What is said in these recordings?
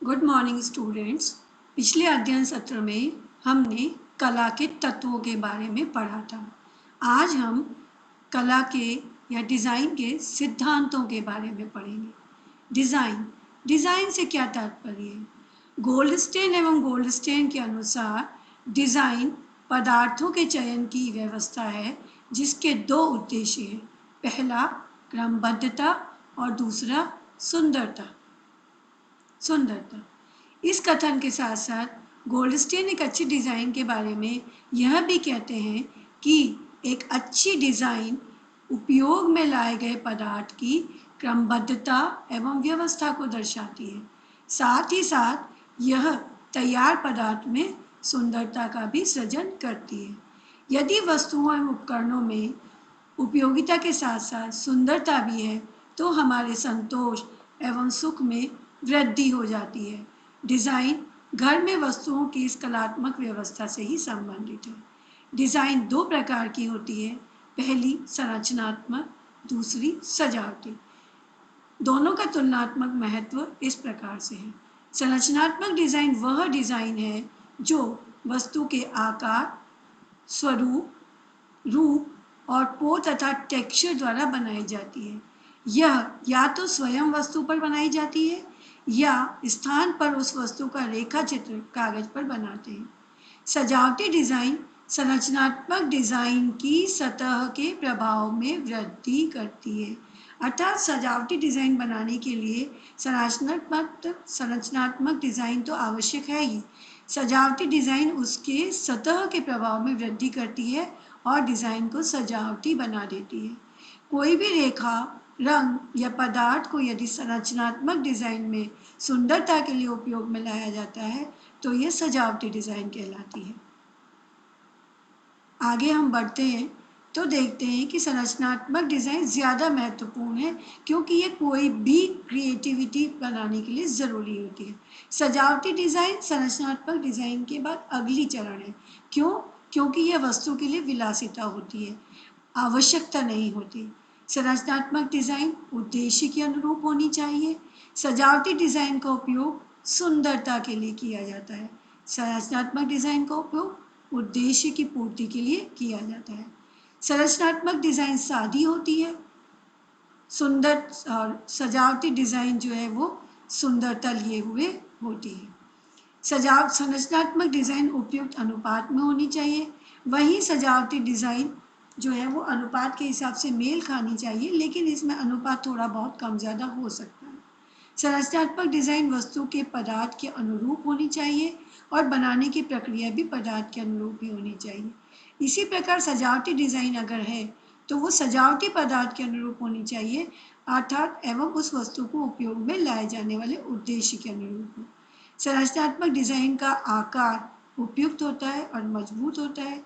Good morning students. पिछले अध्ययन सत्र में हमने कला के तत्वों के बारे में पढ़ा था। आज हम कला के या डिज़ाइन के सिद्धांतों के बारे में पढ़ेंगे। डिज़ाइन से क्या तात्पर्य है? गोल्डस्टेन एवं गोल्डस्टेन के अनुसार डिज़ाइन पदार्थों के चयन की व्यवस्था है जिसके दो उद्देश्य हैं। पहला क्रमबद्धता और दूसरा सुंदरता। इस कथन के साथ साथ गोल्डस्टेन एक अच्छी डिज़ाइन के बारे में यह भी कहते हैं कि एक अच्छी डिज़ाइन उपयोग में लाए गए पदार्थ की क्रमबद्धता एवं व्यवस्था को दर्शाती है। साथ ही साथ यह तैयार पदार्थ में सुंदरता का भी सृजन करती है। यदि वस्तुओं एवं उपकरणों में उपयोगिता के साथ साथ सुंदरता भी है तो हमारे संतोष एवं सुख में वृद्धि हो जाती है। डिज़ाइन घर में वस्तुओं की इस कलात्मक व्यवस्था से ही संबंधित है। डिज़ाइन दो प्रकार की होती है, पहली संरचनात्मक, दूसरी सजावटी। दोनों का तुलनात्मक महत्व इस प्रकार से है। संरचनात्मक डिज़ाइन वह डिज़ाइन है जो वस्तु के आकार, स्वरूप, रूप और पो तथा टेक्सचर द्वारा बनाई जाती है। यह या तो स्वयं वस्तु पर बनाई जाती है या स्थान पर उस वस्तु का रेखा चित्र कागज पर बनाते हैं। सजावटी डिज़ाइन संरचनात्मक डिज़ाइन की सतह के प्रभाव में वृद्धि करती है। अर्थात सजावटी डिज़ाइन बनाने के लिए संरचनात्मक डिज़ाइन तो आवश्यक है ही, सजावटी डिज़ाइन उसके सतह के प्रभाव में वृद्धि करती है और डिज़ाइन को सजावटी बना देती है। कोई भी रेखा, रंग या पदार्थ को यदि संरचनात्मक डिज़ाइन में सुंदरता के लिए उपयोग में लाया जाता है तो यह सजावटी डिज़ाइन कहलाती है। आगे हम बढ़ते हैं तो देखते हैं कि संरचनात्मक डिज़ाइन ज़्यादा महत्वपूर्ण है क्योंकि ये कोई भी क्रिएटिविटी बनाने के लिए ज़रूरी होती है। सजावटी डिज़ाइन संरचनात्मक डिज़ाइन के बाद अगली चरण है। क्यों? क्योंकि यह वस्तु के लिए विलासिता होती है, आवश्यकता नहीं होती। संरचनात्मक डिज़ाइन उद्देश्य के अनुरूप होनी चाहिए। सजावटी डिज़ाइन का उपयोग सुंदरता के लिए किया जाता है। संरचनात्मक डिज़ाइन का उपयोग उद्देश्य की पूर्ति के लिए किया जाता है। संरचनात्मक डिज़ाइन सादी होती है, सुंदर, और सजावटी डिज़ाइन जो है वो सुंदरता लिए हुए होती है। संरचनात्मक डिज़ाइन उपयुक्त अनुपात में होनी चाहिए, वहीं सजावटी डिज़ाइन जो है वो अनुपात के हिसाब से मेल खानी चाहिए, लेकिन इसमें अनुपात थोड़ा बहुत कम ज़्यादा हो सकता है। संरचनात्मक डिज़ाइन वस्तु के पदार्थ के अनुरूप होनी चाहिए और बनाने की प्रक्रिया भी पदार्थ के अनुरूप ही होनी चाहिए। इसी प्रकार सजावटी डिज़ाइन अगर है तो वो सजावटी पदार्थ के अनुरूप होनी चाहिए, अर्थात एवं उस वस्तु को उपयोग में लाए जाने वाले उद्देश्य के अनुरूप हो। संरचनात्मक डिज़ाइन का आकार उपयुक्त होता है और मजबूत होता है।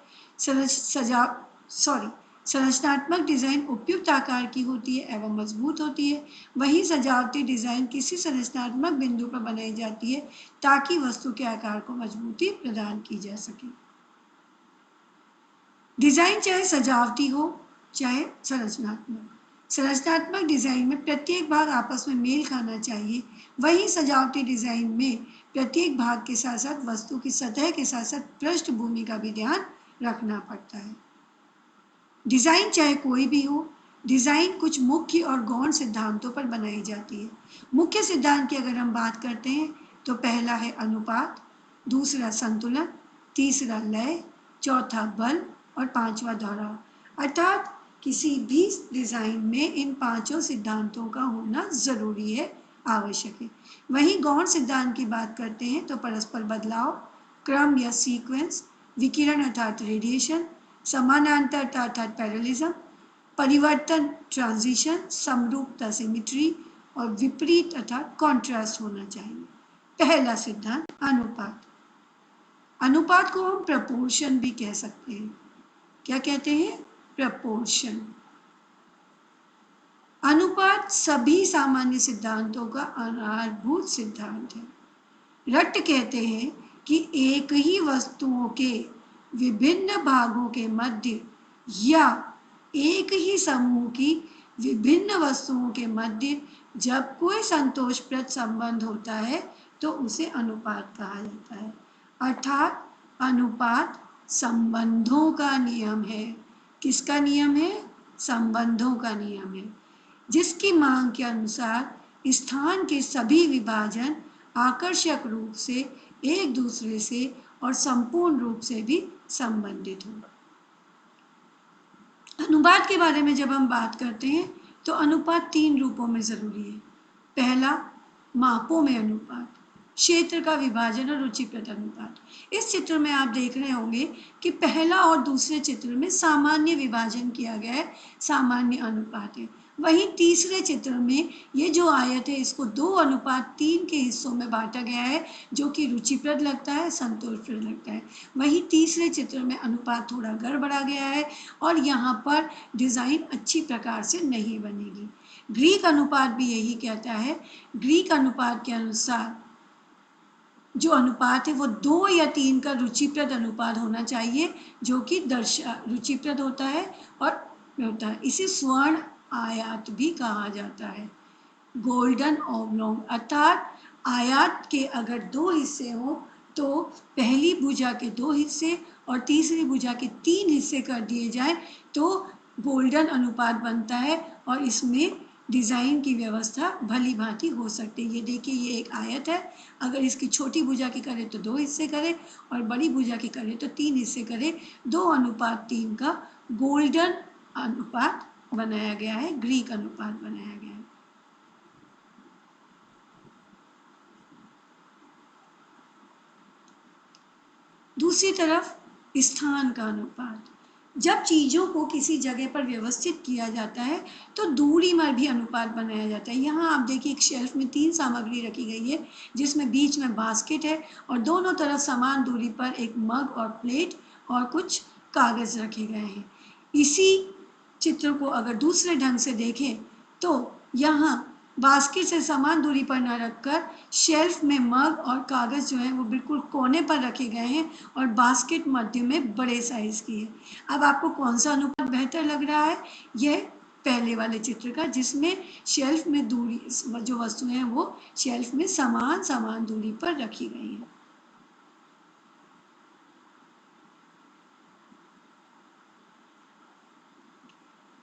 संरचनात्मक डिज़ाइन उपयुक्त आकार की होती है एवं मजबूत होती है, वहीं सजावटी डिज़ाइन किसी संरचनात्मक बिंदु पर बनाई जाती है ताकि वस्तु के आकार को मजबूती प्रदान की जा सके। डिज़ाइन चाहे सजावटी हो चाहे संरचनात्मक डिज़ाइन में प्रत्येक भाग आपस में मेल खाना चाहिए, वहीं सजावटी डिज़ाइन में प्रत्येक भाग के साथ साथ वस्तु की सतह के साथ साथ पृष्ठभूमि का भी ध्यान रखना पड़ता है। डिज़ाइन चाहे कोई भी हो, डिज़ाइन कुछ मुख्य और गौण सिद्धांतों पर बनाई जाती है। मुख्य सिद्धांत की अगर हम बात करते हैं तो पहला है अनुपात, दूसरा संतुलन, तीसरा लय, चौथा बल और पांचवा दोहराव। अर्थात किसी भी डिज़ाइन में इन पांचों सिद्धांतों का होना ज़रूरी है, आवश्यक है। वहीं गौण सिद्धांत की बात करते हैं तो परस्पर बदलाव, क्रम या सीक्वेंस, विकिरण अर्थात रेडिएशन, समानांतरता अर्थात पैरेललिज्म, परिवर्तन ट्रांजिशन, समरूपता सिमेट्री और विपरीत अर्थात कॉन्ट्रास्ट होना चाहिए। पहला सिद्धांत अनुपात। अनुपात को हम प्रपोर्शन भी कह सकते हैं। क्या कहते हैं? प्रपोर्शन। अनुपात सभी सामान्य सिद्धांतों का आधारभूत सिद्धांत है। रट्ट कहते हैं कि एक ही वस्तुओं के विभिन्न भागों के मध्य या एक ही समूह की विभिन्न वस्तुओं के मध्य जब कोई संतोषप्रद संबंध होता है तो उसे अनुपात कहा जाता है। अर्थात अनुपात संबंधों का नियम है। किसका नियम है? संबंधों का नियम है, जिसकी मांग के अनुसार स्थान के सभी विभाजन आकर्षक रूप से एक दूसरे से और संपूर्ण रूप से भी संबंधित हो। अनुपात के बारे में जब हम बात करते हैं तो अनुपात 3 रूपों में जरूरी है। पहला, मापों में अनुपात, क्षेत्र का विभाजन और रुचिप्रद अनुपात। इस चित्र में आप देख रहे होंगे कि पहला और दूसरे चित्र में सामान्य विभाजन किया गया है, सामान्य अनुपात है। वहीं तीसरे चित्र में ये जो आयत है इसको 2:3 के हिस्सों में बांटा गया है, जो कि रुचिप्रद लगता है, संतोषप्रद लगता है। वहीं तीसरे चित्र में अनुपात थोड़ा गड़बड़ा गया है और यहाँ पर डिज़ाइन अच्छी प्रकार से नहीं बनेगी। ग्रीक अनुपात भी यही कहता है। ग्रीक अनुपात के अनुसार जो अनुपात है वो 2 या 3 का रुचिप्रद अनुपात होना चाहिए, जो कि रुचिप्रद होता है और होता है। इसे स्वर्ण आयात भी कहा जाता है। गोल्डन ऑब्लोंग, अर्थात आयात के अगर 2 हिस्से हो तो पहली भुजा के 2 हिस्से और तीसरी भुजा के 3 हिस्से कर दिए जाए तो गोल्डन अनुपात बनता है और इसमें डिज़ाइन की व्यवस्था भली भांति हो सकती है। ये देखिए, ये एक आयत है। अगर इसकी छोटी भुजा की करें तो 2 हिस्से करें और बड़ी भुजा की करें तो 3 हिस्से करें। 2:3 का गोल्डन अनुपात बनाया गया है, ग्रीक अनुपात बनाया गया है। दूसरी तरफ स्थान का अनुपात, जब चीज़ों को किसी जगह पर व्यवस्थित किया जाता है तो दूरी में भी अनुपात बनाया जाता है। यहाँ आप देखिए, एक शेल्फ में 3 सामग्री रखी गई है, जिसमें बीच में बास्केट है और दोनों तरफ समान दूरी पर एक मग और प्लेट और कुछ कागज़ रखे गए हैं। इसी चित्र को अगर दूसरे ढंग से देखें तो यहाँ बास्केट से समान दूरी पर न रखकर शेल्फ में मग और कागज़ जो है वो बिल्कुल कोने पर रखे गए हैं और बास्केट मध्य में बड़े साइज़ की है। अब आपको कौन सा अनुपात बेहतर लग रहा है? यह पहले वाले चित्र का, जिसमें शेल्फ में दूरी, जो वस्तुएं हैं वो शेल्फ में समान दूरी पर रखी गई हैं।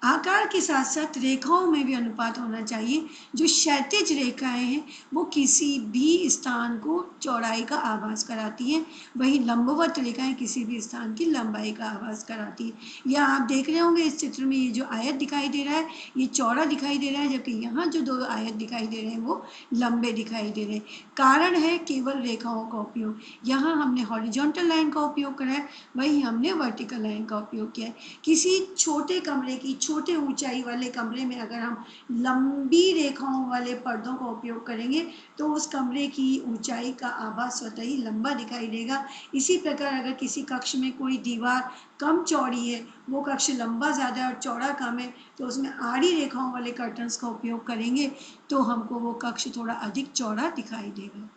आकार के साथ साथ रेखाओं में भी अनुपात होना चाहिए। जो क्षैतिज रेखाएं हैं वो किसी भी स्थान को चौड़ाई का आभास कराती हैं, वहीं लंबवत रेखाएं किसी भी स्थान की लंबाई का आभास कराती है। यह आप देख रहे होंगे इस चित्र में, ये जो आयत दिखाई दे रहा है ये चौड़ा दिखाई दे रहा है, जबकि यहाँ जो 2 आयत दिखाई दे रहे हैं वो लंबे दिखाई दे रहे हैं। कारण है केवल रेखाओं का उपयोग। यहाँ हमने हॉरिजॉन्टल लाइन का उपयोग करा है, वहीं हमने वर्टिकल लाइन का उपयोग किया है। किसी छोटे कमरे की छोटे ऊंचाई वाले कमरे में अगर हम लंबी रेखाओं वाले पर्दों का उपयोग करेंगे तो उस कमरे की ऊंचाई का आभास स्वतः ही लंबा दिखाई देगा। इसी प्रकार अगर किसी कक्ष में कोई दीवार कम चौड़ी है, वो कक्ष लंबा ज़्यादा है और चौड़ा कम है, तो उसमें आड़ी रेखाओं वाले कर्टन्स का उपयोग करेंगे तो हमको वो कक्ष थोड़ा अधिक चौड़ा दिखाई देगा।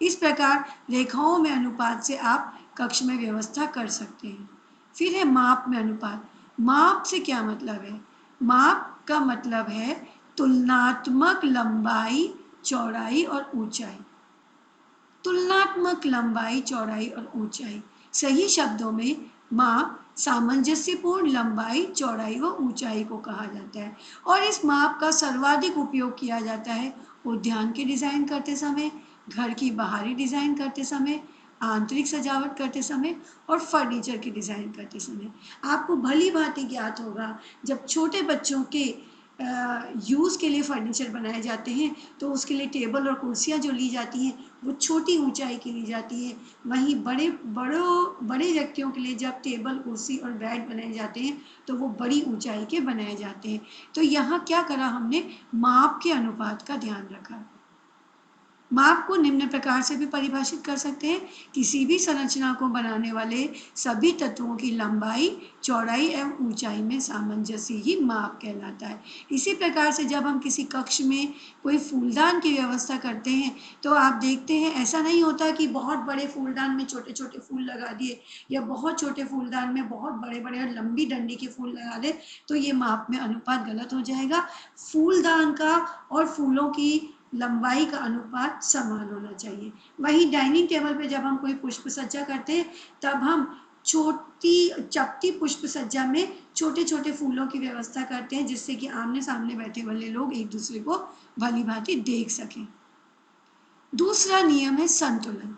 इस प्रकार रेखाओं में अनुपात से आप कक्ष में व्यवस्था कर सकते हैं। फिर है माप में अनुपात। माप से क्या मतलब है? माप का मतलब है तुलनात्मक लंबाई, चौड़ाई और ऊंचाई। तुलनात्मक लंबाई, चौड़ाई और ऊंचाई, सही शब्दों में माप सामंजस्यपूर्ण लंबाई, चौड़ाई व ऊंचाई को कहा जाता है और इस माप का सर्वाधिक उपयोग किया जाता है उद्यान के डिज़ाइन करते समय, घर की बाहरी डिज़ाइन करते समय, आंतरिक सजावट करते समय और फर्नीचर की डिज़ाइन करते समय। आपको भली भांति ज्ञात होगा, जब छोटे बच्चों के यूज़ के लिए फर्नीचर बनाए जाते हैं तो उसके लिए टेबल और कुर्सियाँ जो ली जाती हैं वो छोटी ऊंचाई की ली जाती है। वहीं बड़े व्यक्तियों के लिए जब टेबल, कुर्सी और बेड बनाए जाते हैं तो वो बड़ी ऊंचाई के बनाए जाते हैं। तो यहाँ क्या करा हमने? माप के अनुपात का ध्यान रखा। माप को निम्न प्रकार से भी परिभाषित कर सकते हैं, किसी भी संरचना को बनाने वाले सभी तत्वों की लंबाई, चौड़ाई एवं ऊंचाई में सामंजस्य ही माप कहलाता है। इसी प्रकार से जब हम किसी कक्ष में कोई फूलदान की व्यवस्था करते हैं तो आप देखते हैं ऐसा नहीं होता कि बहुत बड़े फूलदान में छोटे छोटे फूल लगा दिए या बहुत छोटे फूलदान में बहुत बड़े बड़े और लंबी डंडी के फूल लगा दे, तो ये माप में अनुपात गलत हो जाएगा। फूलदान का और फूलों की लंबाई का अनुपात समान होना चाहिए। वहीं डाइनिंग टेबल पे जब हम कोई पुष्प सज्जा करते हैं तब हम छोटी चपटी पुष्प सज्जा में छोटे छोटे फूलों की व्यवस्था करते हैं, जिससे कि आमने सामने बैठे वाले लोग एक दूसरे को भली भांति देख सकें। दूसरा नियम है संतुलन।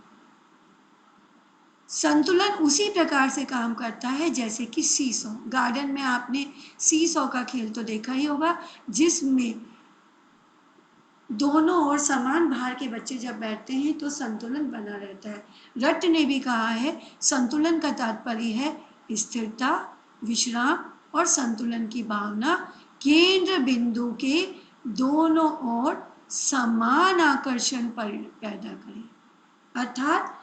संतुलन उसी प्रकार से काम करता है जैसे कि सीसॉ। गार्डन में आपने सीसॉ का खेल तो देखा ही होगा, जिसमें दोनों ओर समान भार के बच्चे जब बैठते हैं तो संतुलन बना रहता है। रट ने भी कहा है, संतुलन का तात्पर्य है स्थिरता, विश्राम और संतुलन की भावना केंद्र बिंदु के दोनों ओर समान आकर्षण पैदा करें। अर्थात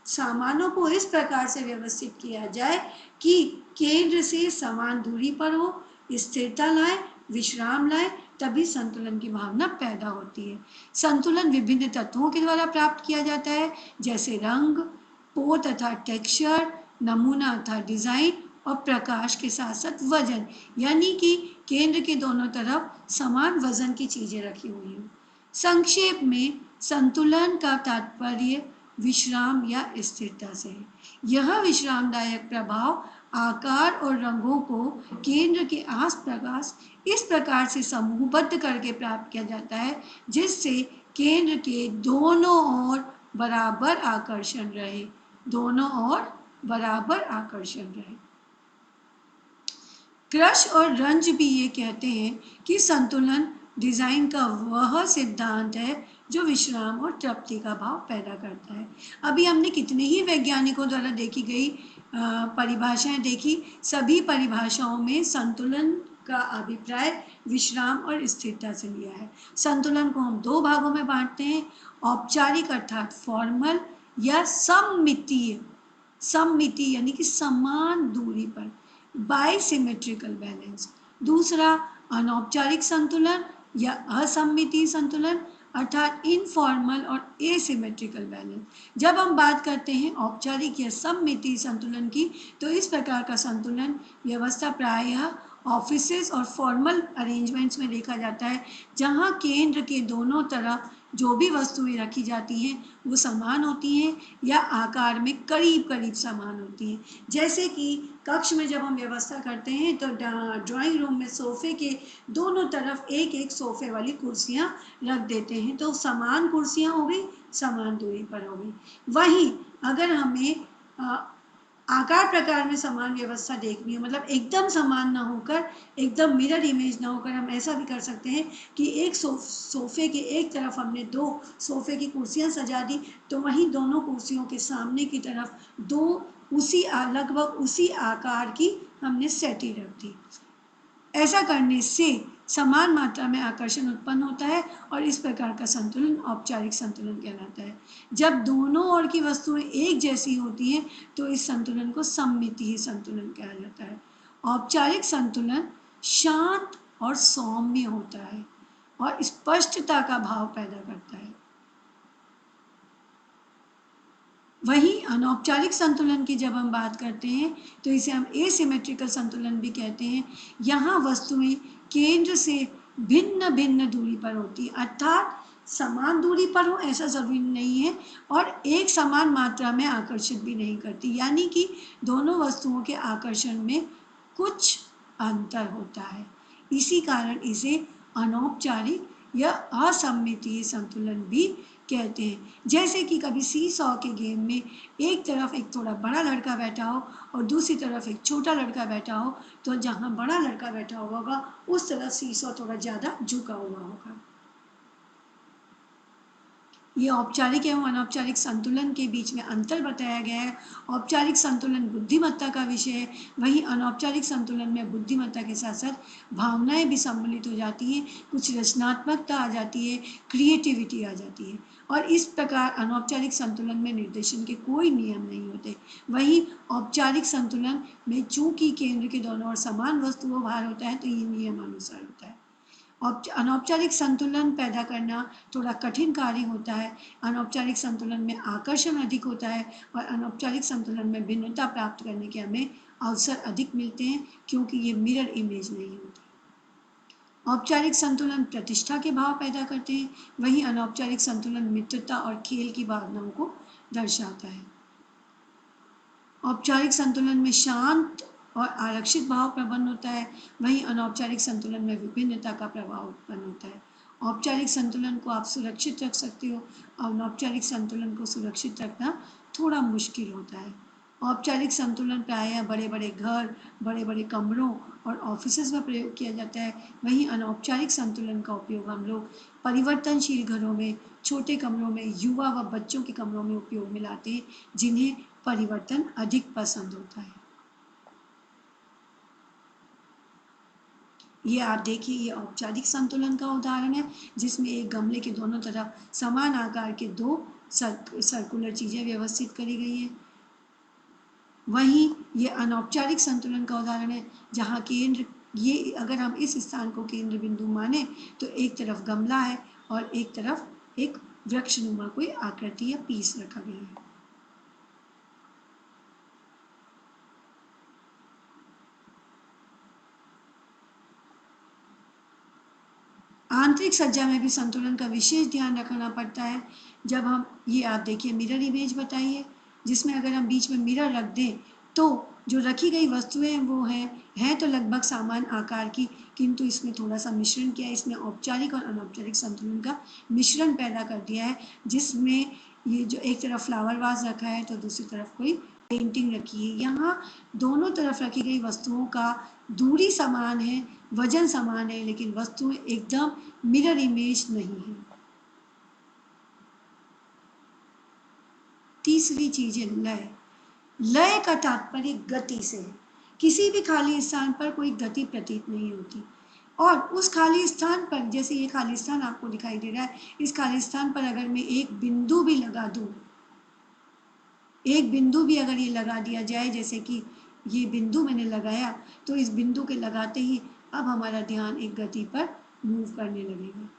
सामानों को इस प्रकार से व्यवस्थित किया जाए कि केंद्र से समान दूरी पर हो, स्थिरता लाए, विश्राम लाए, तभी संतुलन की भावना पैदा होती है। संतुलन विभिन्न तत्वों के द्वारा प्राप्त किया जाता है, जैसे रंग, पोत अर्थात टेक्सचर, नमूना अर्थात डिजाइन और प्रकाश के साथ साथ वजन, यानी कि केंद्र के दोनों तरफ समान वजन की चीजें रखी हुई हैं। संक्षेप में संतुलन का तात्पर्य विश्राम या स्थिरता से है। यह विश्रामदायक प्रभाव आकार और रंगों को केंद्र के आसपास इस प्रकार से समूहबद्ध करके प्राप्त किया जाता है जिससे केंद्र के दोनों ओर बराबर आकर्षण रहे, दोनों ओर बराबर आकर्षण रहे। क्रश और रंज भी ये कहते हैं कि संतुलन डिजाइन का वह सिद्धांत है जो विश्राम और तृप्ति का भाव पैदा करता है। अभी हमने कितने ही वैज्ञानिकों द्वारा देखी गई परिभाषाएं देखी, सभी परिभाषाओं में संतुलन का अभिप्राय विश्राम और स्थिरता से लिया है। संतुलन को हम दो भागों में बांटते हैं, औपचारिक अर्थात फॉर्मल या सममितीय, सममिति यानी कि समान दूरी पर, बाइसिमेट्रिकल बैलेंस। दूसरा अनौपचारिक संतुलन या असममितीय संतुलन अर्थात इनफॉर्मल और एसिमेट्रिकल बैलेंस। जब हम बात करते हैं औपचारिक या सममितीय संतुलन की, तो इस प्रकार का संतुलन व्यवस्था प्रायः ऑफिसेस और फॉर्मल अरेंजमेंट्स में देखा जाता है, जहां केंद्र के दोनों तरफ जो भी वस्तुएं रखी जाती हैं वो समान होती हैं या आकार में करीब करीब समान होती हैं। जैसे कि कक्ष में जब हम व्यवस्था करते हैं तो ड्राइंग रूम में सोफे के दोनों तरफ एक एक सोफे वाली कुर्सियां रख देते हैं, तो समान कुर्सियां हो गई, समान दूरी पर हो गई। वहीं अगर हमें आकार प्रकार में समान व्यवस्था देखनी है, मतलब एकदम समान ना होकर, एकदम मिरर इमेज ना होकर, हम ऐसा भी कर सकते हैं कि एक सोफे के एक तरफ हमने दो सोफे की कुर्सियां सजा दी, तो वहीं दोनों कुर्सियों के सामने की तरफ दो उसी लगभग उसी आकार की हमने सेटी रख दी। ऐसा करने से समान मात्रा में आकर्षण उत्पन्न होता है और इस प्रकार का संतुलन औपचारिक संतुलन कहलाता है। जब दोनों ओर की वस्तुएं एक जैसी होती हैं तो इस संतुलन को सममितीय संतुलन कहा जाता है। औपचारिक संतुलन शांत और सौम्य होता है और स्पष्टता का भाव पैदा करता है। वहीं अनौपचारिक संतुलन की जब हम बात करते हैं तो इसे हम एसिमेट्रिकल संतुलन भी कहते हैं। यहाँ वस्तुएं केंद्र से भिन्न भिन्न दूरी पर होती है, अर्थात समान दूरी पर हो ऐसा जरूरी नहीं है और एक समान मात्रा में आकर्षित भी नहीं करती, यानी कि दोनों वस्तुओं के आकर्षण में कुछ अंतर होता है। इसी कारण इसे अनौपचारिक या असममितीय संतुलन भी कहते हैं। जैसे कि कभी सी सॉ के गेम में एक तरफ एक थोड़ा बड़ा लड़का बैठा हो और दूसरी तरफ एक छोटा लड़का बैठा हो, तो जहाँ बड़ा लड़का बैठा होगा उस तरफ सी सॉ थोड़ा ज़्यादा झुका हुआ होगा। ये औपचारिक एवं अनौपचारिक संतुलन के बीच में अंतर बताया गया है। औपचारिक संतुलन बुद्धिमत्ता का विषय है, वहीं अनौपचारिक संतुलन में बुद्धिमत्ता के साथ साथ भावनाएं भी सम्मिलित हो जाती हैं, कुछ रचनात्मकता आ जाती है, क्रिएटिविटी आ जाती है। और इस प्रकार अनौपचारिक संतुलन में निर्देशन के कोई नियम नहीं होते। वहीं औपचारिक संतुलन में चूंकि केंद्र के दोनों ओर समान वस्तुओं भार होता है तो ये नियमानुसार होता है। अनौपचारिक संतुलन पैदा करना थोड़ा कठिन कार्य होता है। अनौपचारिक संतुलन में आकर्षण अधिक होता है और अनौपचारिक संतुलन में भिन्नता प्राप्त करने के हमें अवसर अधिक मिलते हैं, क्योंकि ये मिरर इमेज नहीं होती। औपचारिक संतुलन प्रतिष्ठा के भाव पैदा करते हैं, वहीं अनौपचारिक संतुलन मित्रता और खेल की भावनाओं को दर्शाता है। औपचारिक संतुलन में शांत और आरक्षित भाव प्रबंध होता है, वहीं अनौपचारिक संतुलन में विभिन्नता का प्रभाव उत्पन्न होता है। औपचारिक संतुलन को आप सुरक्षित रख सकते हो, अनौपचारिक संतुलन को सुरक्षित रखना थोड़ा मुश्किल होता है। औपचारिक संतुलन प्रायः बड़े बड़े घर, बड़े बड़े कमरों और ऑफिसेज में प्रयोग किया जाता है, वहीं अनौपचारिक संतुलन का उपयोग हम लोग परिवर्तनशील घरों में, छोटे कमरों में, युवा व बच्चों के कमरों में उपयोग में लाते हैं, जिन्हें परिवर्तन अधिक पसंद होता है। ये आप देखिए, ये औपचारिक संतुलन का उदाहरण है, जिसमें एक गमले के दोनों तरफ समान आकार के दो सर्कुलर चीजें व्यवस्थित करी गई हैं। वहीं ये अनौपचारिक संतुलन का उदाहरण है, जहाँ केंद्र, ये अगर हम इस स्थान को केंद्र बिंदु माने तो एक तरफ गमला है और एक तरफ एक वृक्षनुमा कोई आकृति या पीस रखा गया है। आंतरिक सज्जा में भी संतुलन का विशेष ध्यान रखना पड़ता है। जब हम, ये आप देखिए मिरर इमेज बताइए, जिसमें अगर हम बीच में मिरर रख दें तो जो रखी गई वस्तुएं वो हैं तो लगभग समान आकार की, किंतु इसमें थोड़ा सा मिश्रण किया है। इसमें औपचारिक और अनौपचारिक संतुलन का मिश्रण पैदा कर दिया है, जिसमें ये जो एक तरफ फ्लावर वाज रखा है तो दूसरी तरफ कोई पेंटिंग रखी है। यहाँ दोनों तरफ रखी गई वस्तुओं का दूरी समान है, वजन समान है, लेकिन वस्तुएं एकदम मिरर इमेज नहीं है। तीसरी चीज है लय। लय का तात्पर्य गति से है। किसी भी खाली स्थान पर कोई गति प्रतीत नहीं होती, और उस खाली स्थान पर, जैसे ये खाली स्थान आपको दिखाई दे रहा है, इस खाली स्थान पर अगर मैं एक बिंदु भी लगा दूं, एक बिंदु भी अगर ये लगा दिया जाए, जैसे कि ये बिंदु मैंने लगाया, तो इस बिंदु के लगाते ही अब हमारा ध्यान एक गति पर मूव करने लगेगा।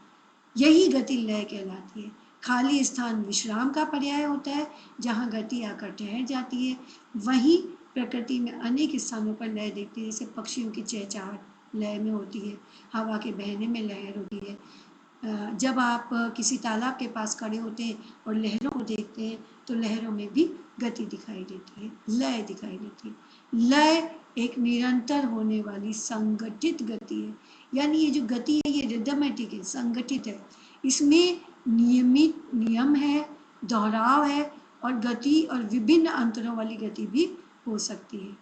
यही गति लय कहलाती है। खाली स्थान विश्राम का पर्याय होता है, जहाँ गति आकर ठहर जाती है। वहीं प्रकृति में अनेक स्थानों पर लय देखते हैं, जैसे पक्षियों की चहचहाट लय में होती है, हवा के बहने में लहर होती है। जब आप किसी तालाब के पास खड़े होते हैं और लहरों को देखते हैं तो लहरों में भी गति दिखाई देती है, लय दिखाई देती है। लय एक निरंतर होने वाली संगठित गति है, यानी ये जो गति है ये रिदमेटिक है, संगठित है। इसमें नियमित नियम है, दोहराव है, और गति और विभिन्न अंतरों वाली गति भी हो सकती है।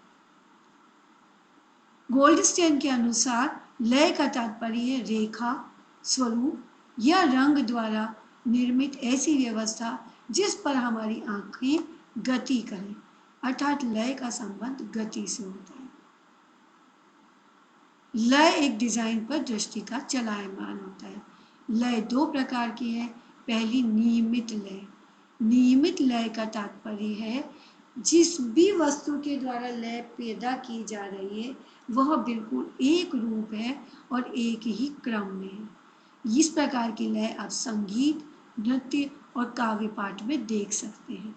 गोल्डस्टेन के अनुसार लय का तात्पर्य है रेखा, स्वरूप या रंग द्वारा निर्मित ऐसी व्यवस्था जिस पर हमारी आंखें गति करें, अर्थात लय का संबंध गति से होता है। लय एक डिजाइन पर दृष्टि का चलायमान होता है। लय दो प्रकार की है। पहली नियमित लय। नियमित लय का तात्पर्य है जिस भी वस्तु के द्वारा लय पैदा की जा रही है वह बिल्कुल एक रूप है और एक ही क्रम में है। इस प्रकार की लय आप संगीत, नृत्य और काव्य पाठ में देख सकते हैं।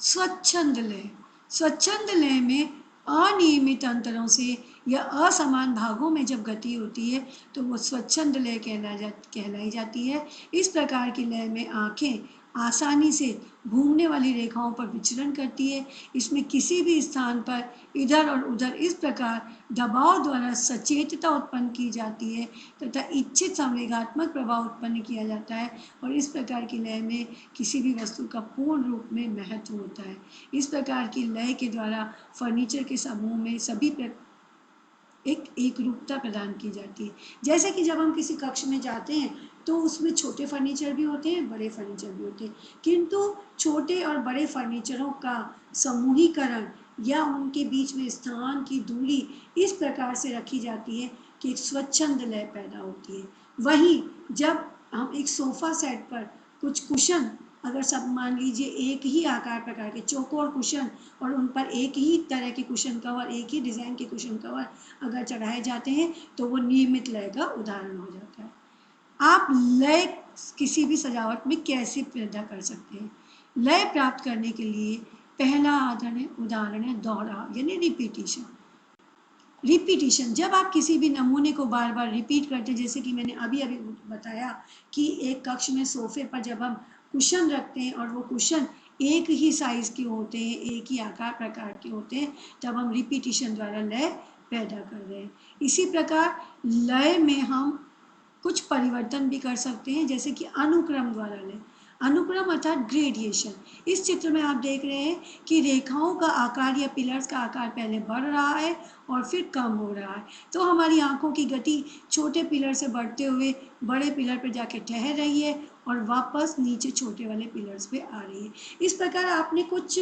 स्वच्छंद लय। स्वच्छंद लय में अनियमित अंतरों से या असमान भागों में जब गति होती है तो वो स्वच्छंद लय कहलाई जाती है। इस प्रकार की लय में आंखें आसानी से घूमने वाली रेखाओं पर विचरण करती है। इसमें किसी भी स्थान पर इधर और उधर इस प्रकार दबाव द्वारा सचेतता उत्पन्न की जाती है तथा इच्छित संवेगात्मक प्रभाव उत्पन्न किया जाता है, और इस प्रकार की लय में किसी भी वस्तु का पूर्ण रूप में महत्व होता है। इस प्रकार की लय के द्वारा फर्नीचर के समूह में सभी एक रूपता प्रदान की जाती है। जैसे कि जब हम किसी कक्ष में जाते हैं तो उसमें छोटे फर्नीचर भी होते हैं, बड़े फर्नीचर भी होते हैं, किंतु छोटे और बड़े फर्नीचरों का समूहीकरण या उनके बीच में स्थान की दूरी इस प्रकार से रखी जाती है कि एक स्वच्छंद लय पैदा होती है। वहीं जब हम एक सोफा सेट पर कुछ कुशन, अगर सब मान लीजिए एक ही आकार प्रकार के चौकोर कुशन और उन पर एक ही तरह के कुशन कवर, एक ही डिज़ाइन के कुशन कवर अगर चढ़ाए जाते हैं तो वो नियमित लय का उदाहरण हो जाता है। आप लय किसी भी सजावट में कैसे पैदा कर सकते हैं? लय प्राप्त करने के लिए पहला उदाहरण है दोहराव यानी रिपीटिशन। रिपीटिशन, जब आप किसी भी नमूने को बार बार रिपीट करते हैं, जैसे कि मैंने अभी अभी बताया कि एक कक्ष में सोफे पर जब हम कुशन रखते हैं और वो कुशन एक ही साइज के होते हैं, एक ही आकार प्रकार के होते हैं, तब हम रिपीटिशन द्वारा लय पैदा कर रहे हैं। इसी प्रकार लय में हम कुछ परिवर्तन भी कर सकते हैं, जैसे कि अनुक्रम द्वारा लय। अनुक्रम अर्थात ग्रेडिएशन। इस चित्र में आप देख रहे हैं कि रेखाओं का आकार या पिलर्स का आकार पहले बढ़ रहा है और फिर कम हो रहा है। तो हमारी आंखों की गति छोटे पिलर से बढ़ते हुए बड़े पिलर पर जाके ठहर रही है और वापस नीचे छोटे वाले पिलर्स पे आ रही है। इस प्रकार आपने कुछ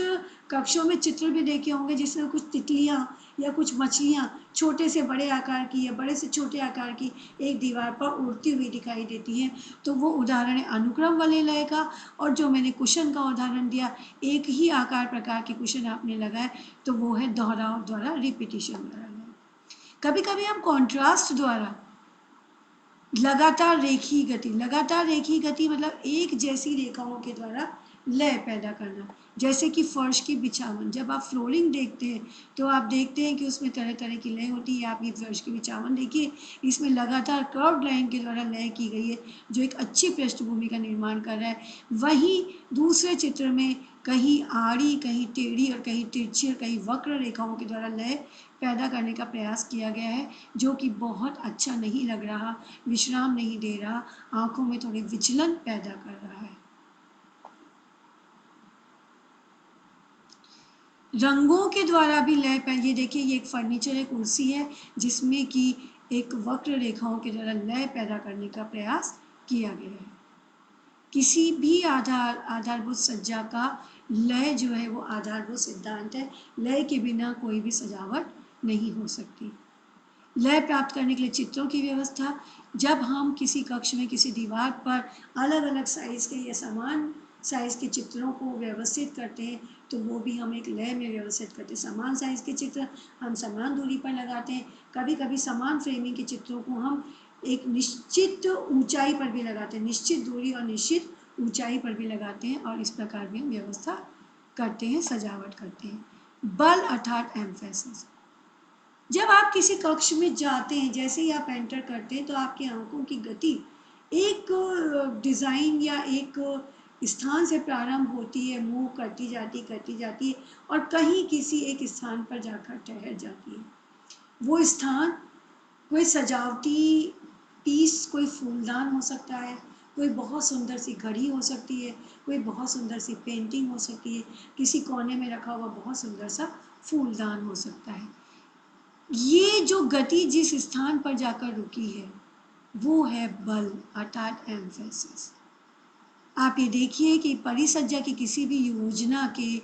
कक्षों में चित्र भी देखे होंगे जिसमें कुछ तितलियां या कुछ मछलियां छोटे से बड़े आकार की या बड़े से छोटे आकार की एक दीवार पर उड़ती हुई दिखाई देती हैं। तो वो उदाहरण है अनुक्रम वाले लय का। और जो मैंने कुशन का उदाहरण दिया, एक ही आकार प्रकार के कुशन आपने लगाए, तो वो है दोहराव द्वारा, रिपीटिशन द्वारा लय। कभी कभी हम कॉन्ट्रास्ट द्वारा लगातार रेखी गति मतलब एक जैसी रेखाओं के द्वारा लय पैदा करना। जैसे कि फर्श की बिछावन, जब आप फ्लोरिंग देखते हैं तो आप देखते हैं कि उसमें तरह तरह की लय होती है। आप ये फर्श की बिछावन देखिए, इसमें लगातार कर्व्ड लाइन के द्वारा लय की गई है, जो एक अच्छी पृष्ठभूमि का निर्माण कर रहा है। वहीं दूसरे चित्र में कहीं आड़ी, कहीं टेढ़ी और कहीं तिरछी और कहीं वक्र रेखाओं के द्वारा लय पैदा करने का प्रयास किया गया है, जो कि बहुत अच्छा नहीं लग रहा, विश्राम नहीं दे रहा, आंखों में थोड़ी विचलन पैदा कर रहा है। रंगों के द्वारा भी लय ये देखिए, ये एक फर्नीचर है, कुर्सी है, जिसमें कि एक वक्र रेखाओं के द्वारा लय पैदा करने का प्रयास किया गया है। किसी भी आधारभूत सज्जा का लय जो है वो आधारभूत सिद्धांत है। लय के बिना कोई भी सजावट नहीं हो सकती। लय प्राप्त करने के लिए चित्रों की व्यवस्था, जब हम किसी कक्ष में किसी दीवार पर अलग अलग साइज के या समान साइज के चित्रों को व्यवस्थित करते हैं, तो वो भी हम एक लय में व्यवस्थित करते हैं। समान साइज के चित्र हम समान दूरी पर लगाते हैं। कभी कभी समान फ्रेमिंग के चित्रों को हम एक निश्चित ऊंचाई पर भी लगाते हैं, निश्चित दूरी और निश्चित ऊंचाई पर भी लगाते हैं, और इस प्रकार भी हम व्यवस्था करते हैं, सजावट करते हैं। बल अर्थात एम्फेसिस, जब आप किसी कक्ष में जाते हैं, जैसे ही आप एंटर करते हैं, तो आपकी आंखों की गति एक डिज़ाइन या एक स्थान से प्रारंभ होती है, मूव करती जाती है और कहीं किसी एक स्थान पर जाकर ठहर जाती है। वो स्थान कोई सजावटी पीस, कोई फूलदान हो सकता है, कोई बहुत सुंदर सी घड़ी हो सकती है, कोई बहुत सुंदर सी पेंटिंग हो सकती है, किसी कोने में रखा हुआ बहुत सुंदर सा फूलदान हो सकता है। ये जो गति जिस स्थान पर जाकर रुकी है, वो है बल अर्थात एम्फेसिस। आप ये देखिए कि परिसज्जा की किसी भी योजना के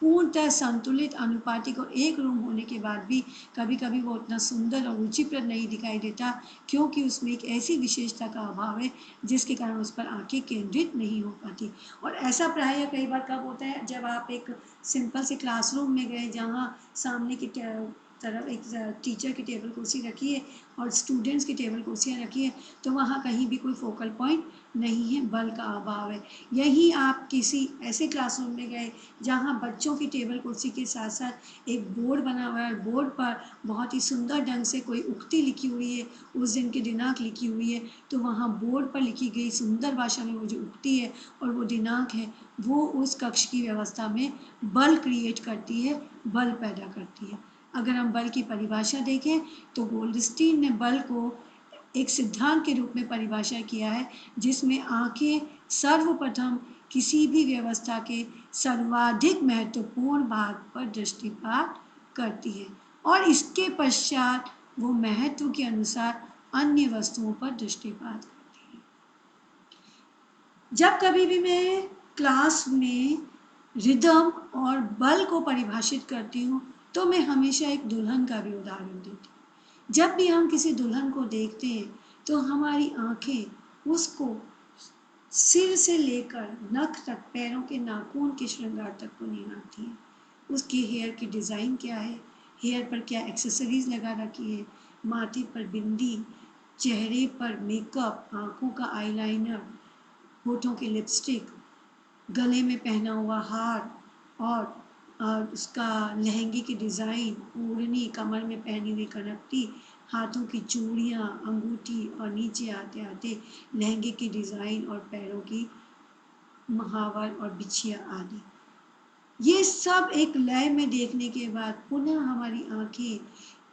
पूर्णतः संतुलित, अनुपातिक और एक रूम होने के बाद भी कभी कभी वो उतना सुंदर और रुचिप्रद नहीं दिखाई देता, क्योंकि उसमें एक ऐसी विशेषता का अभाव है जिसके कारण उस पर आंखें केंद्रित नहीं हो पाती। और ऐसा प्रायः कई बार कब होता है, जब आप एक सिंपल से क्लासरूम में गए, जहाँ सामने की तरफ एक टीचर की टेबल कुर्सी रखी है और स्टूडेंट्स की टेबल कुर्सियाँ रखी है, तो वहाँ कहीं भी कोई फोकल पॉइंट नहीं है, बल का अभाव है। यही आप किसी ऐसे क्लासरूम में गए जहाँ बच्चों की टेबल कुर्सी के साथ साथ एक बोर्ड बना हुआ है, बोर्ड पर बहुत ही सुंदर ढंग से कोई उक्ति लिखी हुई है, उस दिन की दिनांक लिखी हुई है, तो वहाँ बोर्ड पर लिखी गई सुंदर भाषा में वो जो उक्ति है और वो दिनांक है, वो उस कक्ष की व्यवस्था में बल क्रिएट करती है, बल पैदा करती है। अगर हम बल की परिभाषा देखें, तो गोल्डस्टीन ने बल को एक सिद्धांत के रूप में परिभाषा किया है, जिसमें आंखें सर्वप्रथम किसी भी व्यवस्था के सर्वाधिक महत्वपूर्ण भाग पर दृष्टिपात करती है और इसके पश्चात वो महत्व के अनुसार अन्य वस्तुओं पर दृष्टिपात करती है। जब कभी भी मैं क्लास में रिदम और बल को परिभाषित करती हूँ, तो मैं हमेशा एक दुल्हन का भी उदाहरण देती हूँ। जब भी हम किसी दुल्हन को देखते हैं, तो हमारी आंखें उसको सिर से लेकर नख तक, पैरों के नाखून के श्रृंगार तक को निहारती हैं। उसके हेयर की डिज़ाइन क्या है, हेयर पर क्या एक्सेसरीज लगा रखी है, माथे पर बिंदी, चेहरे पर मेकअप, आँखों का आईलाइनर, होठों की लिपस्टिक, गले में पहना हुआ हार और उसका लहंगे की डिज़ाइन, ओढ़नी, कमर में पहनी हुई कनकटी, हाथों की चूड़ियाँ, अंगूठी और नीचे आते आते लहंगे की डिज़ाइन और पैरों की महावर और बिछिया आदि। ये सब एक लय में देखने के बाद पुनः हमारी आंखें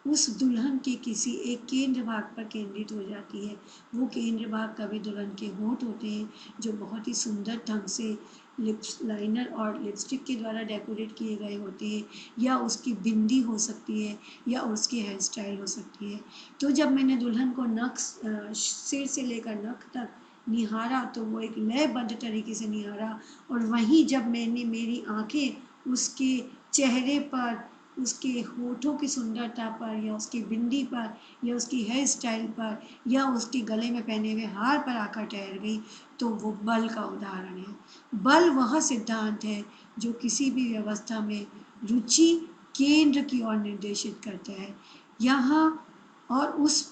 उस दुल्हन के किसी एक केंद्र भाग पर केंद्रित हो जाती है। वो केंद्र भाग कभी दुल्हन के होंठ होते हैं जो बहुत ही सुंदर ढंग से लिप्स लाइनर और लिपस्टिक के द्वारा डेकोरेट किए गए होते हैं, या उसकी बिंदी हो सकती है, या उसकी हेयर स्टाइल हो सकती है। तो जब मैंने दुल्हन को सिर से लेकर नख तक निहारा तो वो एक लयबद्ध तरीके से निहारा, और वहीं जब मैंने मेरी आंखें उसके चेहरे पर, उसके होठों की सुंदरता पर, या उसकी बिंदी पर, या उसकी हेयर स्टाइल पर, या उसके गले में पहने हुए हार पर आकर ठहर गई, तो वो बल का उदाहरण है। बल वह सिद्धांत है जो किसी भी व्यवस्था में रुचि केंद्र की ओर निर्देशित करता है, यहाँ और उस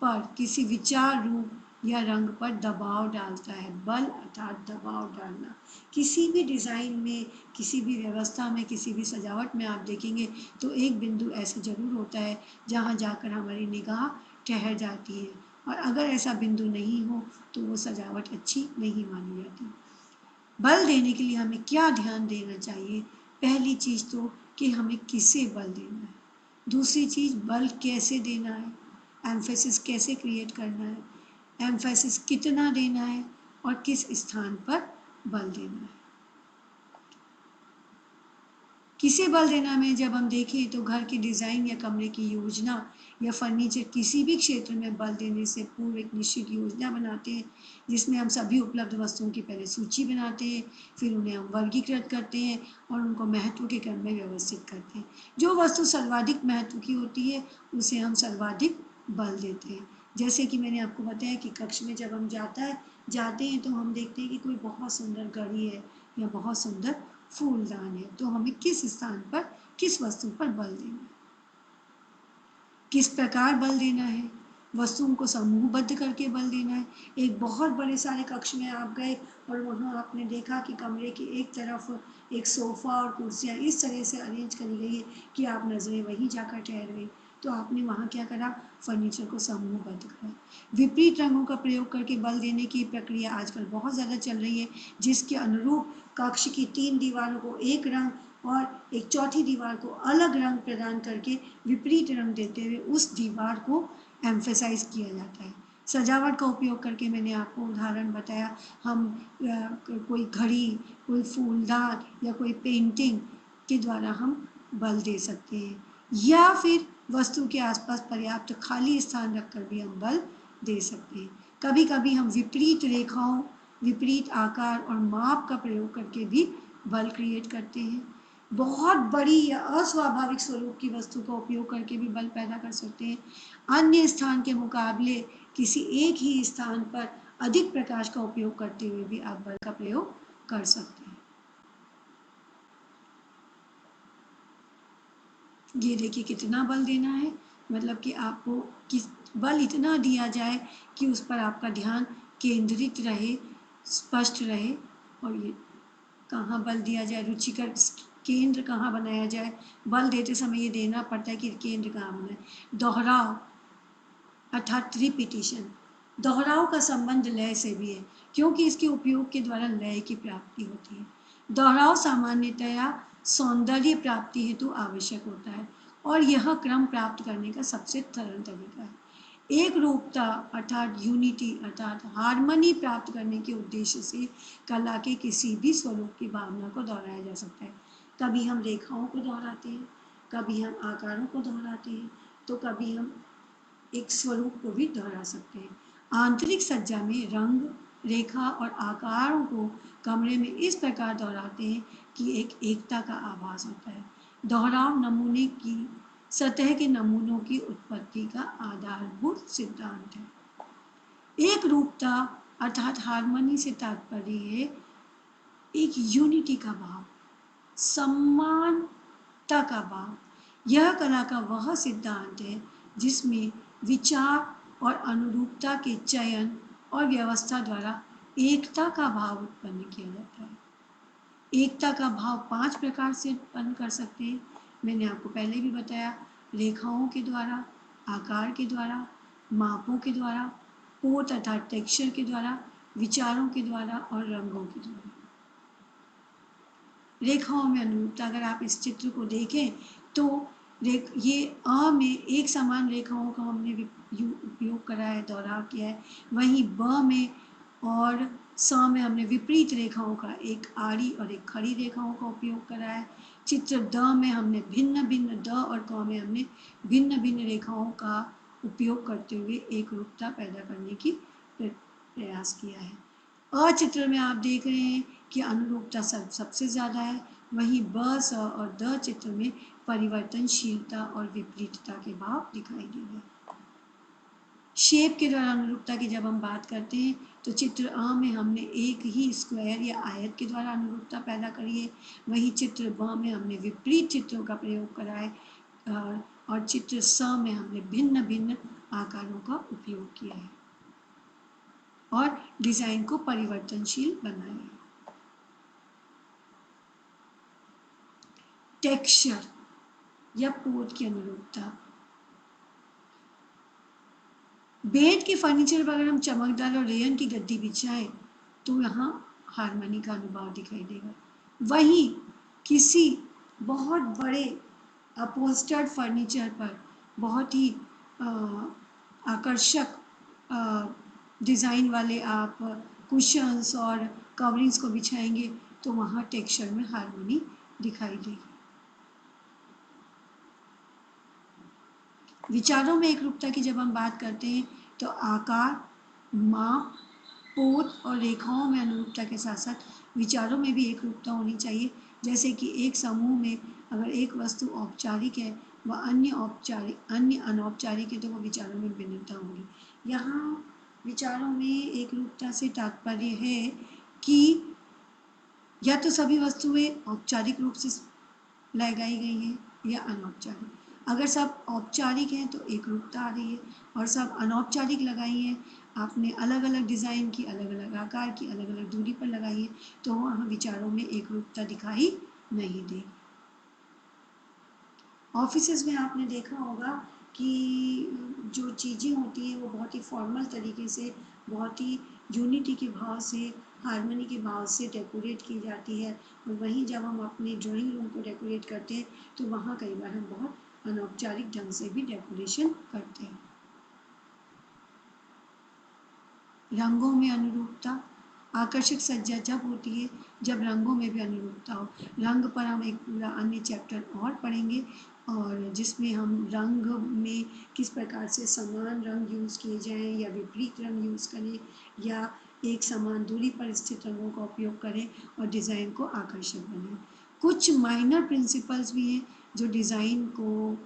पर किसी विचार रूप या रंग पर दबाव डालता है। बल अर्थात दबाव डालना। किसी भी डिज़ाइन में, किसी भी व्यवस्था में, किसी भी सजावट में आप देखेंगे तो एक बिंदु ऐसे जरूर होता है जहाँ जाकर हमारी निगाह ठहर जाती है, और अगर ऐसा बिंदु नहीं हो तो वो सजावट अच्छी नहीं मानी जाती। बल देने के लिए हमें क्या ध्यान देना चाहिए? पहली चीज़ तो कि हमें किसे बल देना है, दूसरी चीज़ बल कैसे देना है, एम्फेसिस कैसे क्रिएट करना है, एम्फेसिस कितना देना है, और किस स्थान पर बल देना है। किसे बल देना में जब हम देखें तो घर की डिज़ाइन या कमरे की योजना या फर्नीचर किसी भी क्षेत्र में बल देने से पूर्व एक निश्चित योजना बनाते हैं, जिसमें हम सभी उपलब्ध वस्तुओं की पहले सूची बनाते हैं, फिर उन्हें हम वर्गीकृत करते हैं और उनको महत्व के क्रम में व्यवस्थित करते हैं। जो वस्तु सर्वाधिक महत्व की होती है उसे हम सर्वाधिक बल देते हैं। जैसे कि मैंने आपको बताया कि कक्ष में जब हम जाते हैं तो हम देखते हैं कि कोई बहुत सुंदर घड़ी है या बहुत सुंदर फूलदान है, तो हमें किस स्थान पर, किस वस्तु पर बल देना है, किस प्रकार बल देना है, वस्तुओं को समूहबद्ध करके बल देना है। एक बहुत बड़े सारे कक्ष में आप गए और वहाँ आपने देखा कि कमरे की एक तरफ एक सोफ़ा और कुर्सियाँ इस तरह से अरेंज करी गई है कि आप नज़रें वहीं जाकर ठहर गई, तो आपने वहाँ क्या करा, फर्नीचर को समूहबद्ध करा। विपरीत रंगों का प्रयोग करके बल देने की प्रक्रिया आजकल बहुत ज़्यादा चल रही है, जिसके अनुरूप कक्ष की 3 दीवारों को एक रंग और एक चौथी दीवार को अलग रंग प्रदान करके विपरीत रंग देते हुए उस दीवार को एम्फेसाइज किया जाता है। सजावट का उपयोग करके मैंने आपको उदाहरण बताया, हम कोई घड़ी, कोई फूलदान या कोई पेंटिंग के द्वारा हम बल दे सकते हैं, या फिर वस्तु के आसपास पर्याप्त खाली स्थान रखकर भी हम बल दे सकते हैं। कभी कभी हम विपरीत रेखाओं, विपरीत आकार और माप का प्रयोग करके भी बल क्रिएट करते हैं। बहुत बड़ी या अस्वाभाविक स्वरूप की वस्तु का उपयोग करके भी बल पैदा कर सकते हैं। अन्य स्थान के मुकाबले किसी एक ही स्थान पर अधिक प्रकाश का उपयोग करते हुए भी आप बल का प्रयोग कर सकते हैं। ये देखिए कितना बल देना है, मतलब कि आपको किस बल इतना दिया जाए कि उस पर आपका ध्यान केंद्रित रहे, स्पष्ट रहे, और ये कहाँ बल दिया जाए, रुचिकर केंद्र कहाँ बनाया जाए। बल देते समय ये देना पड़ता है कि केंद्र कहाँ बनाए। दोहराव अर्थात रिपीटिशन, दोहराव का संबंध लय से भी है, क्योंकि इसके उपयोग के द्वारा लय की प्राप्ति होती है। दोहराव सामान्यतया सौंदर्य प्राप्ति हेतु आवश्यक होता है, और यह क्रम प्राप्त करने का सबसे सरल तरीका है। एक रूपता अर्थात यूनिटी अर्थात हार्मनी प्राप्त करने के उद्देश्य से कला के किसी भी स्वरूप की भावना को दोहराया जा सकता है। कभी हम रेखाओं को दोहराते हैं, कभी हम आकारों को दोहराते हैं, तो कभी हम एक स्वरूप को भी दोहरा सकते हैं। आंतरिक सज्जा में रंग, रेखा और आकारों को कमरे में इस प्रकार दोहराते हैं कि एक एकता का आभास होता है। दोहराव नमूने की सतह के नमूनों की उत्पत्ति का आधारभूत सिद्धांत है। एक रूपता अर्थात हार्मनी से तात्पर्य है एक यूनिटी का भाव, समानता का भाव। यह कला का वह सिद्धांत है जिसमें विचार और अनुरूपता के चयन और व्यवस्था द्वारा एकता का भाव उत्पन्न किया जाता है। एकता का भाव 5 प्रकार से उत्पन्न कर सकते हैं। मैंने आपको पहले भी बताया, रेखाओं के द्वारा, आकार के द्वारा, मापों के द्वारा, पोत अर्थात टेक्सचर के द्वारा, विचारों के द्वारा और रंगों के द्वारा। रेखाओं में अनुरूपता, अगर आप इस चित्र को देखें तो ये अ में एक समान रेखाओं का हमने उपयोग करा है, दोहराव किया है। वहीं ब में और स में हमने विपरीत रेखाओं का, एक आड़ी और एक खड़ी रेखाओं का उपयोग करा है। चित्र द में हमने भिन्न भिन्न, द और क में हमने भिन्न भिन्न रेखाओं का उपयोग करते हुए एक रूपता पैदा करने की प्रयास किया है। अ चित्र में आप देख रहे हैं कि अनुरूपता सबसे ज़्यादा है, वहीं ब, स और द चित्र में परिवर्तनशीलता और विपरीतता के भाव दिखाई दे रहे हैं। शेप के द्वारा अनुरूपता की जब हम बात करते हैं तो चित्र अ में हमने एक ही स्क्वायर या आयत के द्वारा अनुरूपता पैदा करी है, वहीं चित्र ब में हमने विपरीत चित्रों का प्रयोग करा है और चित्र स में हमने भिन्न भिन्न आकारों का उपयोग किया है और डिजाइन को परिवर्तनशील बनाया है। टेक्सचर या पोत की अनुरूपता, बेड के फर्नीचर पर अगर हम चमकदार और रेयन की गद्दी बिछाएं तो यहाँ हारमोनी का अनुभव दिखाई देगा। वहीं किसी बहुत बड़े अपहोल्स्टर्ड फर्नीचर पर बहुत ही आकर्षक डिज़ाइन वाले आप कुशन्स और कवरिंग्स को बिछाएंगे तो वहाँ टेक्सचर में हारमोनी दिखाई देगी। विचारों में एकरूपता की जब हम बात करते हैं तो आकार, माप, पोत और रेखाओं में अनुरूपता के साथ साथ विचारों में भी एकरूपता होनी चाहिए। जैसे कि एक समूह में अगर एक वस्तु औपचारिक है व अन्य अनौपचारिक है तो वो विचारों में भिन्नता होगी। यहाँ विचारों में एकरूपता से तात्पर्य है कि या तो सभी वस्तुएं औपचारिक रूप से लगाई गई हैं या अनौपचारिक। अगर सब औपचारिक हैं तो एकरूपता आ रही है और सब अनौपचारिक लगाई हैं, आपने अलग अलग डिज़ाइन की, अलग अलग आकार की, अलग अलग दूरी पर लगाई है तो वहाँ विचारों में एकरूपता दिखाई नहीं देगी। ऑफिसेज में आपने देखा होगा कि जो चीज़ें होती हैं वो बहुत ही फॉर्मल तरीके से, बहुत ही यूनिटी के भाव से, हारमोनी के भाव से डेकोरेट की जाती है और वहीं जब हम अपने ड्राइंग रूम को डेकोरेट करते हैं तो वहाँ कई बार हम बहुत अनौपचारिक ढंग से भी डेकोरेशन करते हैं। रंगों में अनुरूपता, आकर्षक सज्जा जब होती है जब रंगों में भी अनुरूपता हो। रंग पर हम एक पूरा अन्य चैप्टर और पढ़ेंगे और जिसमें हम रंग में किस प्रकार से समान रंग यूज़ किए जाएं या विपरीत रंग यूज़ करें या एक समान दूरी पर स्थित रंगों का उपयोग करें और डिज़ाइन को आकर्षक बनाएं। कुछ माइनर प्रिंसिपल्स भी हैं जो डिज़ाइन को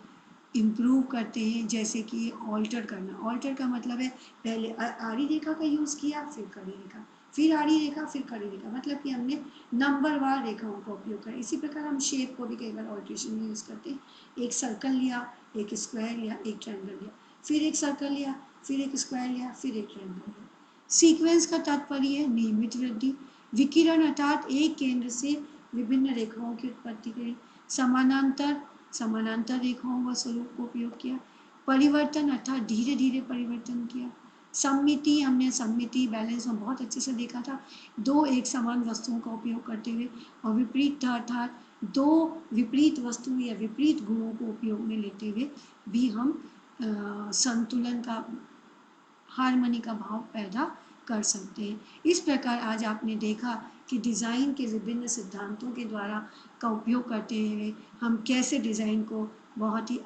इम्प्रूव करते हैं, जैसे कि ऑल्टर करना। ऑल्टर का मतलब है पहले आड़ी रेखा का यूज़ किया, फिर खड़ी रेखा, फिर आड़ी रेखा, फिर खड़ी रेखा, मतलब कि हमने नंबरवार रेखाओं का उपयोग करा। इसी प्रकार हम शेप को भी कई बार ऑल्ट्रेशन में यूज़ करते हैं। एक सर्कल लिया, एक स्क्वायर लिया, एक ट्रायंगल लिया, फिर एक सर्कल लिया, फिर एक स्क्वायर लिया, फिर एक ट्रायंगल लिया। सीक्वेंस का तात्पर्य है नियमित वृद्धि। विकिरण अर्थात एक केंद्र से विभिन्न रेखाओं की उत्पत्ति करी। समानांतर रेखाओं व स्वरूप को उपयोग किया। परिवर्तन अर्थात धीरे धीरे परिवर्तन किया। सममिति, हमने सममिति बैलेंस में बहुत अच्छे से देखा था, दो एक समान वस्तुओं का उपयोग करते हुए। और विपरीत अर्थात दो विपरीत वस्तु या विपरीत गुणों को उपयोग में लेते हुए भी हम संतुलन का, हारमोनी का भाव पैदा कर सकते हैं। इस प्रकार आज आपने देखा कि डिज़ाइन के विभिन्न सिद्धांतों के द्वारा का उपयोग करते हुए हम कैसे डिज़ाइन को बहुत ही